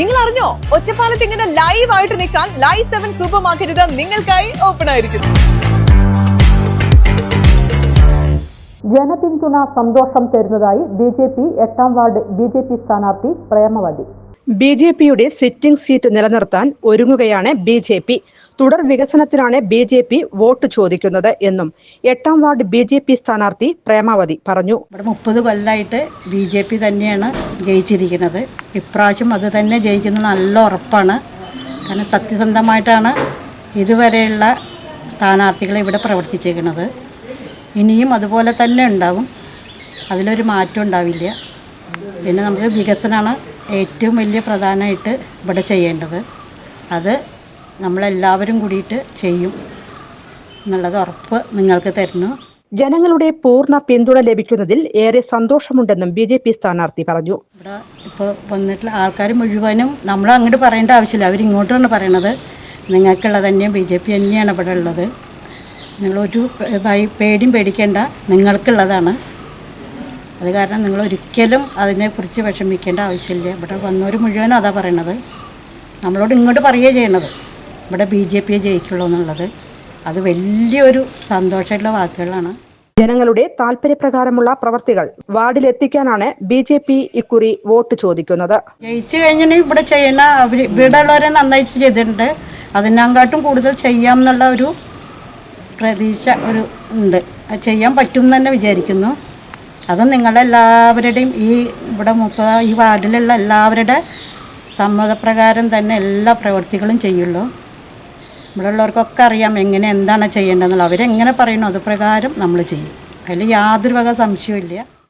നിങ്ങൾ അറിഞ്ഞോ, ഒറ്റപ്പാലത്ത് ഇങ്ങനെ ലൈവ് ആയിട്ട് നിൽക്കാൻ ലൈവ് 7 സൂപ്പർ മാർക്കറ്റ് നിങ്ങൾക്കായി ഓപ്പൺ ആയിരിക്കുന്നു. ജനപിന്തുണ സന്തോഷം തരുന്നതായി ബി.ജെ.പി 8ാം വാർഡ് ബി.ജെ.പി സ്ഥാനാർത്ഥി പ്രേമവതി. ബി.ജെ.പിയുടെ സിറ്റിംഗ് സീറ്റ് നിലനിർത്താൻ ഒരുങ്ങുകയാണ് ബി.ജെ.പി. തുടർ വികസനത്തിനാണ് ബി.ജെ.പി വോട്ട് ചോദിക്കുന്നത് എന്നും 8ാം വാർഡ് ബി.ജെ.പി സ്ഥാനാർത്ഥി പ്രേമവതി പറഞ്ഞു. ഇവിടെ 30 കൊല്ലമായിട്ട് ബി.ജെ.പി തന്നെയാണ് ജയിച്ചിരിക്കുന്നത്. ഇപ്രാവശ്യം അത് തന്നെ ജയിക്കുന്നത് നല്ല ഉറപ്പാണ്. കാരണം സത്യസന്ധമായിട്ടാണ് ഇതുവരെയുള്ള സ്ഥാനാർത്ഥികൾ ഇവിടെ പ്രവർത്തിച്ചിരിക്കുന്നത്. ഇനിയും അതുപോലെ തന്നെ ഉണ്ടാകും, അതിലൊരു മാറ്റം ഉണ്ടാവില്ല. പിന്നെ നമുക്ക് വികസനമാണ് ഏറ്റവും വലിയ പ്രധാനമായിട്ട് ഇവിടെ ചെയ്യേണ്ടത്. അത് നമ്മളെല്ലാവരും കൂടിയിട്ട് ചെയ്യും എന്നുള്ളത് ഉറപ്പ് നിങ്ങൾക്ക് തരുന്നു. ജനങ്ങളുടെ പൂർണ്ണ പിന്തുണ ലഭിക്കുന്നതിൽ ഏറെ സന്തോഷമുണ്ടെന്നും ബി.ജെ.പി സ്ഥാനാർത്ഥി പറഞ്ഞു. ഇവിടെ ഇപ്പോൾ വന്നിട്ടുള്ള ആൾക്കാർ മുഴുവനും നമ്മൾ അങ്ങോട്ട് പറയേണ്ട ആവശ്യമില്ല, അവരിങ്ങോട്ടാണ് പറയണത്. നിങ്ങൾക്കുള്ളത് തന്നെയാണ്, ബി.ജെ.പി തന്നെയാണ് ഇവിടെ ഉള്ളത്. നിങ്ങളൊരു പേടിയും പേടിക്കേണ്ട, നിങ്ങൾക്കുള്ളതാണ്. അത് കാരണം നിങ്ങൾ ഒരിക്കലും അതിനെക്കുറിച്ച് വിഷമിക്കേണ്ട ആവശ്യമില്ല. ഇവിടെ വന്നവർ മുഴുവനും അതാ പറയണത്. നമ്മളോട് ഇങ്ങോട്ട് പറയുകയാണ് ചെയ്യണത്, ഇവിടെ ബി.ജെ.പിയെ ജയിക്കുള്ളൂ എന്നുള്ളത്. അത് വലിയൊരു സന്തോഷമുള്ള വാക്കുകളാണ്. ജനങ്ങളുടെ താല്പര്യപ്രകാരമുള്ള പ്രവർത്തികൾ വാർഡിലെത്തിക്കാനാണ് ബി.ജെ.പി ഇക്കുറി വോട്ട് ചോദിക്കുന്നത്. ജയിച്ചു കഴിഞ്ഞാൽ ഇവിടെ ചെയ്യുന്ന ഇവിടെ ഉള്ളവരെ നന്നായിട്ട് ചെയ്തിട്ടുണ്ട്. അതിനെക്കാട്ടും കൂടുതൽ ചെയ്യാം എന്നുള്ള ഒരു പ്രതീക്ഷ ഉണ്ട്. അത് ചെയ്യാൻ പറ്റും എന്ന് തന്നെ വിചാരിക്കുന്നു. അത് നിങ്ങളെല്ലാവരുടെയും ഇവിടെ ഈ വാർഡിലുള്ള എല്ലാവരുടെ സമ്മതപ്രകാരം തന്നെ എല്ലാ പ്രവൃത്തികളും ചെയ്യുള്ളൂ. ഇവിടെ ഉള്ളവർക്കൊക്കെ അറിയാം എന്താണ് ചെയ്യേണ്ടതെന്നുള്ളത്. അവരെങ്ങനെ പറയുന്നു അതുപ്രകാരം നമ്മൾ ചെയ്യും. അതിൽ യാതൊരു വക സംശയവും ഇല്ല.